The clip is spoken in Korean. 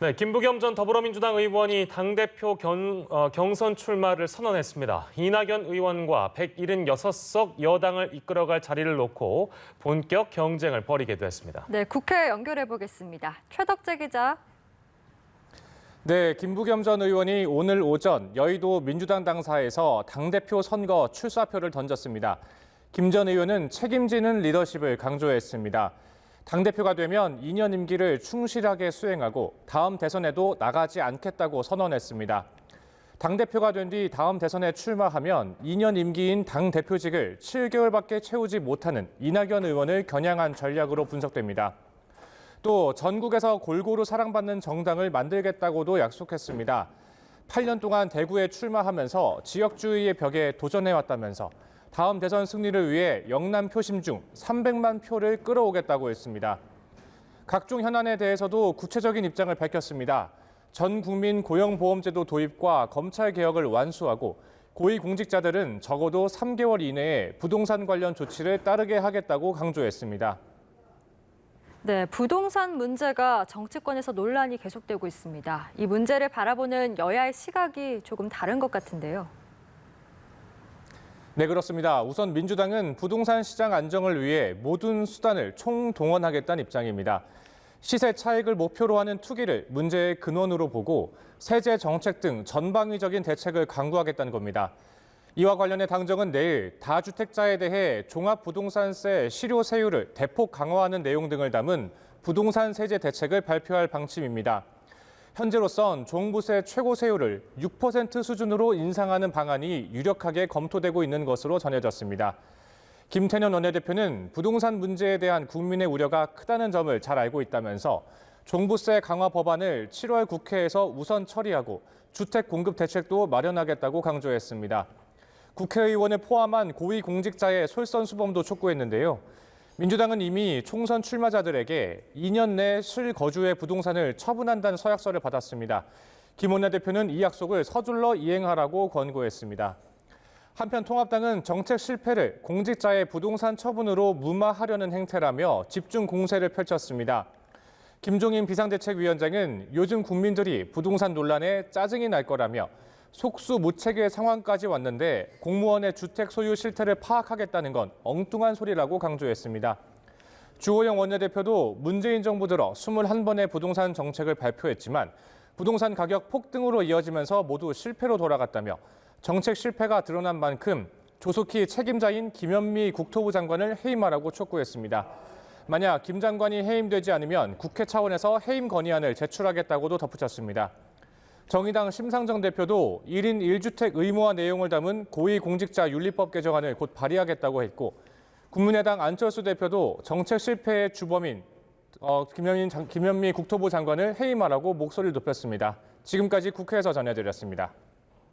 네, 김부겸 전 더불어민주당 의원이 당대표 경선 출마를 선언했습니다. 이낙연 의원과 176석 여당을 이끌어갈 자리를 놓고 본격 경쟁을 벌이게 됐습니다. 네, 국회 연결해 보겠습니다. 최덕재 기자. 네, 김부겸 전 의원이 오늘 오전 여의도 민주당 당사에서 당대표 선거 출사표를 던졌습니다. 김 전 의원은 책임지는 리더십을 강조했습니다. 당대표가 되면 2년 임기를 충실하게 수행하고 다음 대선에도 나가지 않겠다고 선언했습니다. 당대표가 된 뒤 다음 대선에 출마하면 2년 임기인 당대표직을 7개월밖에 채우지 못하는 이낙연 의원을 겨냥한 전략으로 분석됩니다. 또 전국에서 골고루 사랑받는 정당을 만들겠다고도 약속했습니다. 8년 동안 대구에 출마하면서 지역주의의 벽에 도전해왔다면서 다음 대선 승리를 위해 영남 표심 중 300만 표를 끌어오겠다고 했습니다. 각종 현안에 대해서도 구체적인 입장을 밝혔습니다. 전 국민 고용보험제도 도입과 검찰 개혁을 완수하고 고위공직자들은 적어도 3개월 이내에 부동산 관련 조치를 따르게 하겠다고 강조했습니다. 네, 부동산 문제가 정치권에서 논란이 계속되고 있습니다. 이 문제를 바라보는 여야의 시각이 조금 다른 것 같은데요. 네, 그렇습니다. 우선 민주당은 부동산 시장 안정을 위해 모든 수단을 총동원하겠다는 입장입니다. 시세 차익을 목표로 하는 투기를 문제의 근원으로 보고 세제 정책 등 전방위적인 대책을 강구하겠다는 겁니다. 이와 관련해 당정은 내일 다주택자에 대해 종합부동산세 실효세율을 대폭 강화하는 내용 등을 담은 부동산 세제 대책을 발표할 방침입니다. 현재로선 종부세 최고세율을 6% 수준으로 인상하는 방안이 유력하게 검토되고 있는 것으로 전해졌습니다. 김태년 원내대표는 부동산 문제에 대한 국민의 우려가 크다는 점을 잘 알고 있다면서 종부세 강화 법안을 7월 국회에서 우선 처리하고 주택 공급 대책도 마련하겠다고 강조했습니다. 국회의원을 포함한 고위공직자의 솔선수범도 촉구했는데요. 민주당은 이미 총선 출마자들에게 2년 내 실거주의 부동산을 처분한다는 서약서를 받았습니다. 김 원내대표는 이 약속을 서둘러 이행하라고 권고했습니다. 한편 통합당은 정책 실패를 공직자의 부동산 처분으로 무마하려는 행태라며 집중 공세를 펼쳤습니다. 김종인 비상대책위원장은 요즘 국민들이 부동산 논란에 짜증이 날 거라며 속수무책의 상황까지 왔는데 공무원의 주택 소유 실태를 파악하겠다는 건 엉뚱한 소리라고 강조했습니다. 주호영 원내대표도 문재인 정부 들어 21번의 부동산 정책을 발표했지만 부동산 가격 폭등으로 이어지면서 모두 실패로 돌아갔다며 정책 실패가 드러난 만큼 조속히 책임자인 김현미 국토부 장관을 해임하라고 촉구했습니다. 만약 김 장관이 해임되지 않으면 국회 차원에서 해임 건의안을 제출하겠다고도 덧붙였습니다. 정의당 심상정 대표도 1인 1주택 의무화 내용을 담은 고위공직자 윤리법 개정안을 곧 발의하겠다고 했고 국민의당 안철수 대표도 정책 실패의 주범인 김현미 국토부 장관을 해임하라고 목소리를 높였습니다. 지금까지 국회에서 전해드렸습니다.